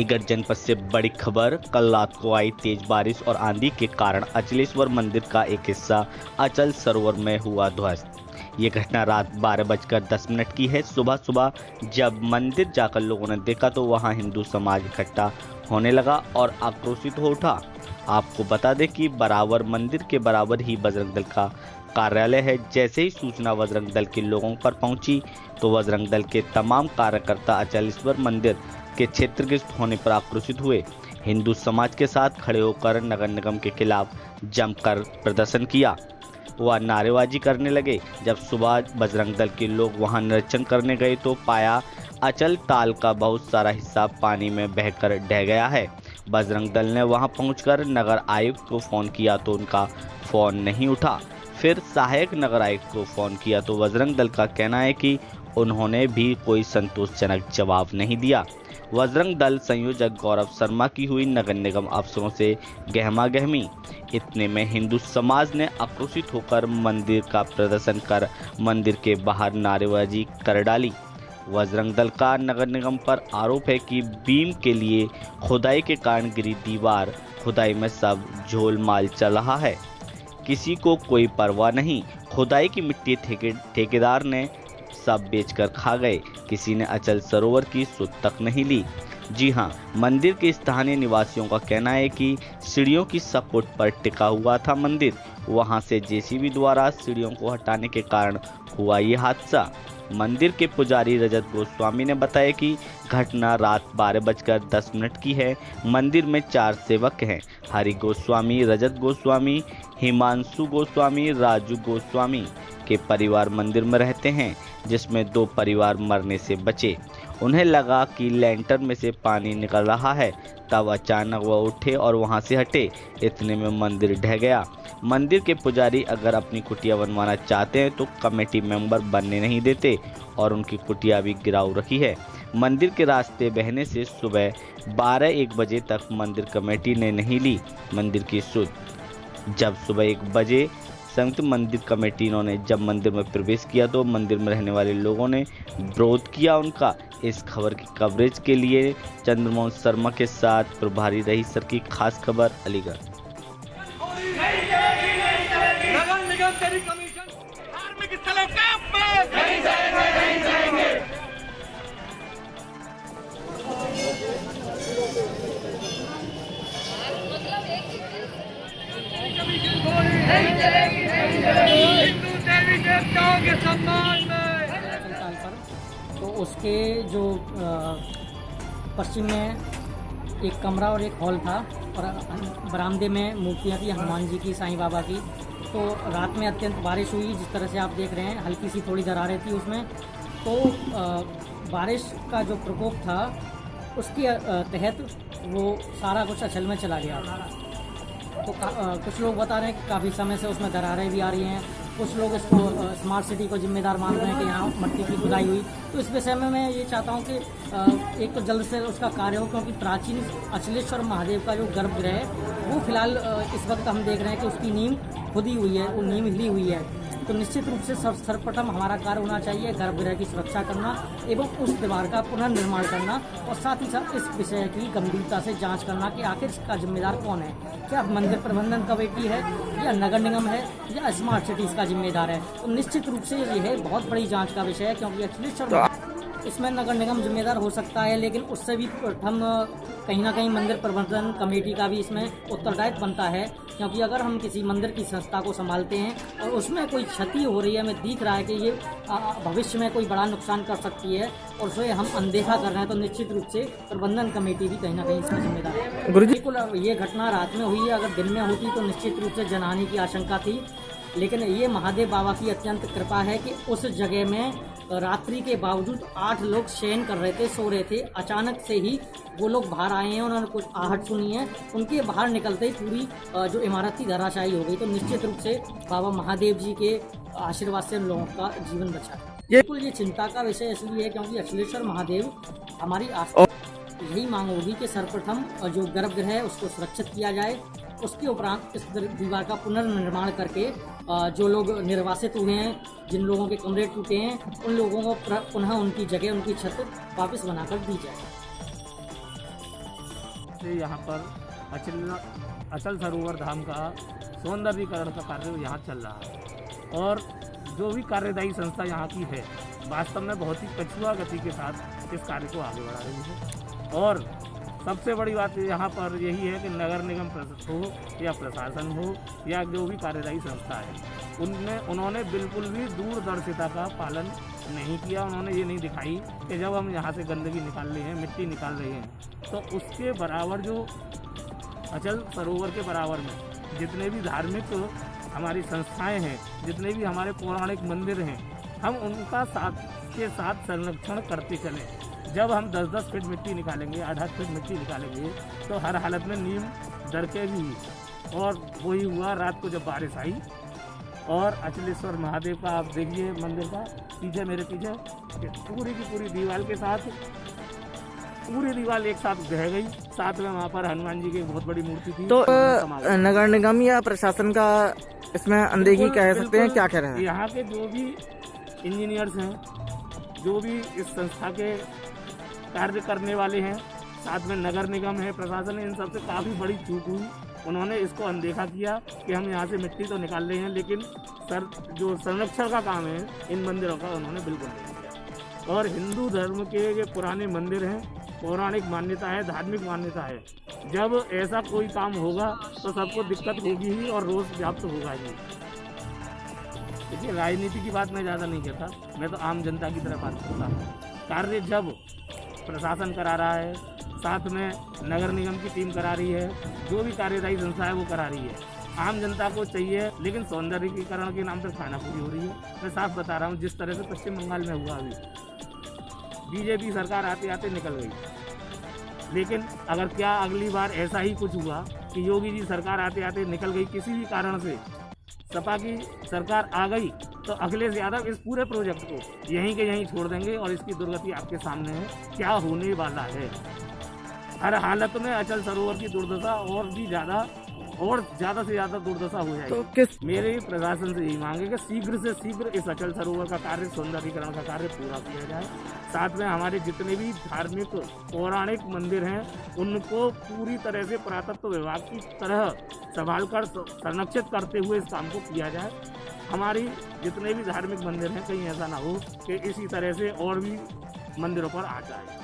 अलीगढ़ जनपद से बड़ी खबर। कल रात को आई तेज बारिश और आंधी के कारण अचलेश्वर मंदिर का एक हिस्सा अचल सरोवर में हुआ ध्वस्त। ये घटना रात 12:10 की है। सुबह सुबह जब मंदिर जाकर लोगों ने देखा तो वहां हिंदू समाज इकट्ठा होने लगा और आक्रोशित हो उठा। आपको बता दें कि बराबर मंदिर के बराबर ही बजरंग दल का कार्यालय है। जैसे ही सूचना बजरंग दल के लोगों पर पहुंची तो बजरंग दल के तमाम कार्यकर्ता अचलेश्वर मंदिर के क्षेत्रग्रस्त होने पर आक्रोशित हुए। हिंदू समाज के साथ खड़े होकर नगर निगम के खिलाफ जमकर प्रदर्शन किया व नारेबाजी करने लगे। जब सुबह बजरंग दल के लोग वहां निरीक्षण करने गए तो पाया अचल ताल का बहुत सारा हिस्सा पानी में बहकर ढह गया है। बजरंग दल ने वहां पहुंचकर नगर आयुक्त को फोन किया तो उनका फोन नहीं उठा। फिर सहायक नगर आयुक्त को फोन किया तो बजरंग दल का कहना है कि उन्होंने भी कोई संतोषजनक जवाब नहीं दिया। बजरंग दल संयोजक गौरव शर्मा की हुई नगर निगम अफसरों से गहमा गहमी। इतने में हिंदू समाज ने आक्रोशित होकर मंदिर का प्रदर्शन कर मंदिर के बाहर नारेबाजी कर डाली। बजरंग दल का नगर निगम पर आरोप है कि बीम के लिए खुदाई के कारण गिरी दीवार खुदाई में सब झोलमाल चल रहा है, किसी को कोई परवाह नहीं। खुदाई की मिट्टी ठेकेदार ने सब बेचकर खा गए, किसी ने अचल सरोवर की सुध तक नहीं ली। जी हां, मंदिर के स्थानीय निवासियों का कहना है कि सीढ़ियों की सपोर्ट पर टिका हुआ था मंदिर। वहां से जेसीबी द्वारा सीढ़ियों को हटाने के कारण हुआ ये हादसा। मंदिर के पुजारी रजत गोस्वामी ने बताया कि घटना रात 12:10 की है। मंदिर में 4 सेवक हैं, हरि गोस्वामी, रजत गोस्वामी, हिमांशु गोस्वामी, राजू गोस्वामी के परिवार मंदिर में रहते हैं, जिसमें 2 परिवार मरने से बचे। उन्हें लगा कि लैंटर में से पानी निकल रहा है, तब अचानक वह उठे और वहां से हटे। इतने में मंदिर ढह गया। मंदिर के पुजारी अगर अपनी कुटिया बनवाना चाहते हैं तो कमेटी मेंबर बनने नहीं देते और उनकी कुटिया भी गिराव रखी है। मंदिर के रास्ते बहने से सुबह 12-1 बजे तक मंदिर कमेटी ने नहीं ली मंदिर की सुध। जब सुबह 1 बजे संयुक्त मंदिर कमेटी ने जब मंदिर में प्रवेश किया तो मंदिर में रहने वाले लोगों ने विरोध किया उनका। इस खबर की कवरेज के लिए चंद्रमोहन शर्मा के साथ प्रभारी रही सर की खास खबर अलीगढ़। नगर निगम तेरी कमीशन धार्मिक स्थलों कैंप में नहीं जाएंगे, नहीं जाएंगे। नहीं चलेगी, नहीं चलेगी। हिंदू देवी देवताओं के सम्मान में तो उसके जो पश्चिम में एक कमरा और एक हॉल था और बरामदे में मूर्तियाँ थी हनुमान जी की, साईं बाबा की। तो रात में अत्यंत बारिश हुई, जिस तरह से आप देख रहे हैं, हल्की सी थोड़ी दरारें थी उसमें। तो बारिश का जो प्रकोप था उसके तहत वो सारा कुछ अचल में चला गया। तो कुछ लोग बता रहे हैं कि काफ़ी समय से उसमें दरारें भी आ रही हैं। कुछ लोग इसको स्मार्ट सिटी को जिम्मेदार मान रहे हैं कि यहाँ मट्टी की खुदाई हुई। तो इस विषय में मैं ये चाहता हूँ कि एक तो जल्द से उसका कार्य हो, क्योंकि प्राचीन अचलेश्वर महादेव का जो गर्भगृह है वो फिलहाल इस वक्त हम देख रहे हैं कि उसकी नींव खुदी हुई है, वो नींव हिली हुई है। तो निश्चित रूप से सर्वप्रथम हमारा कार्य होना चाहिए गर्भगृह की सुरक्षा करना एवं उस दीवार का पुनर्निर्माण करना और साथ ही साथ इस विषय की गंभीरता से जांच करना कि आखिर इसका जिम्मेदार कौन है। क्या मंदिर प्रबंधन कमेटी है या नगर निगम है या स्मार्ट सिटीज़ का जिम्मेदार है। तो निश्चित रूप से ये है बहुत बड़ी जांच का विषय है, क्योंकि अचलेश्वर इसमें नगर निगम जिम्मेदार हो सकता है, लेकिन उससे भी प्रथम कहीं ना कहीं मंदिर प्रबंधन कमेटी का भी इसमें उत्तरदायित्व बनता है। क्योंकि अगर हम किसी मंदिर की संस्था को संभालते हैं और उसमें कोई क्षति हो रही है, हमें दिख रहा है कि ये भविष्य में कोई बड़ा नुकसान कर सकती है और उसे हम अनदेखा कर रहे हैं, तो निश्चित रूप से प्रबंधन कमेटी भी कहीं ना कहीं इसमें जिम्मेदार है। बिल्कुल, ये घटना रात में हुई है, अगर दिन में होती तो निश्चित रूप से जनहानि की आशंका थी। लेकिन ये महादेव बाबा की अत्यंत कृपा है कि उस जगह में रात्रि के बावजूद 8 लोग शयन कर रहे थे, सो रहे थे। अचानक से ही वो लोग बाहर आए हैं, उन्होंने कुछ आहट सुनी है, उनके बाहर निकलते ही पूरी जो इमारत थी धराशायी हो गई। तो निश्चित रूप से बाबा महादेव जी के आशीर्वाद से उन लोगों का जीवन बचा। बिल्कुल ये चिंता का विषय इसलिए है क्योंकि अचलेश्वर महादेव हमारी आस्था, यही मांग होगी कि सर्वप्रथम जो गर्भगृह है उसको सुरक्षित किया जाए, उसके उपरांत इस दीवार का पुनर्निर्माण करके जो लोग निर्वासित हुए हैं, जिन लोगों के कमरे टूटे हैं, उन लोगों को पुनः उनकी जगह, उनकी छत वापस बनाकर दी जाए। से यहाँ पर अचल सरोवर धाम का सौंदर्यीकरण का कार्य यहाँ चल रहा है और जो भी कार्यदायी संस्था यहाँ की है वास्तव में बहुत ही कछुआ गति के साथ इस कार्य को आगे बढ़ा रही है। और सबसे बड़ी बात यहाँ पर यही है कि नगर निगम हो या प्रशासन हो या जो भी कार्यदायी संस्था है उन्होंने बिल्कुल भी दूरदर्शिता का पालन नहीं किया। उन्होंने ये नहीं दिखाई कि जब हम यहाँ से गंदगी निकाल रहे हैं, मिट्टी निकाल रहे हैं, तो उसके बराबर जो अचल सरोवर के बराबर में जितने भी धार्मिक हमारी संस्थाएं हैं, जितने भी हमारे पौराणिक मंदिर हैं, हम उनका साथ के साथ संरक्षण करते चलें। जब हम 10-10 फीट मिट्टी निकालेंगे, 8-8 फीट मिट्टी निकालेंगे, तो हर हालत में नीम दरकेगी। और वही हुआ रात को जब बारिश आई और अचलेश्वर महादेव का आप देखिए मंदिर का पीछे, मेरे पीछे पूरी की पूरी दीवार के साथ पूरी दीवार एक साथ बह गई। साथ में वहाँ पर हनुमान जी की बहुत बड़ी मूर्ति थी। तो नगर निगम या प्रशासन का इसमें अनदेखी कह सकते हैं, क्या कह रहे हैं? यहाँ के जो भी इंजीनियर्स हैं, जो भी इस संस्था के कार्य करने वाले हैं, साथ में नगर निगम है, प्रशासन है, इन सबसे काफ़ी बड़ी चूक हुई। उन्होंने इसको अनदेखा किया कि हम यहाँ से मिट्टी तो निकाल रहे हैं, लेकिन जो संरक्षण का काम है इन मंदिरों का उन्होंने बिल्कुल नहीं किया। और हिंदू धर्म के ये पुराने मंदिर हैं, पौराणिक मान्यता है, धार्मिक मान्यता है। जब ऐसा कोई काम होगा तो सबको दिक्कत होगी ही और रोज व्याप्त होगा ही। देखिए, राजनीति की बात मैं ज़्यादा नहीं कहता, मैं तो आम जनता की तरह बात करता हूँ। कार्य जब प्रशासन करा रहा है, साथ में नगर निगम की टीम करा रही है, जो भी कार्यदायी संस्था है वो करा रही है, आम जनता को चाहिए। लेकिन सौंदर्यीकरण के नाम पर खानापूरी हो रही है। मैं साफ बता रहा हूँ, जिस तरह से पश्चिम बंगाल में हुआ अभी, बीजेपी सरकार आते आते निकल गई। लेकिन अगर क्या अगली बार ऐसा ही कुछ हुआ कि योगी जी सरकार आते आते निकल गई, किसी भी कारण से सपा की सरकार आ गई, तो अखिलेश यादव इस पूरे प्रोजेक्ट को यहीं के यहीं छोड़ देंगे और इसकी दुर्गति आपके सामने है, क्या होने वाला है। हर हालत में अचल सरोवर की दुर्दशा और भी ज़्यादा और ज़्यादा से ज़्यादा दुर्दशा हो जाएगी। तो मेरे प्रशासन से यही मांगे कि शीघ्र से शीघ्र इस अचल सरोवर का कार्य, सौंदर्यीकरण का कार्य पूरा किया जाए। साथ में हमारे जितने भी धार्मिक पौराणिक मंदिर हैं उनको पूरी तरह से पुरातत्व विभाग की तरह संभाल कर संरक्षित करते हुए इस काम को किया जाए। हमारी जितने भी धार्मिक मंदिर हैं, कहीं ऐसा ना हो कि इसी तरह से और भी मंदिरों पर आ जाए।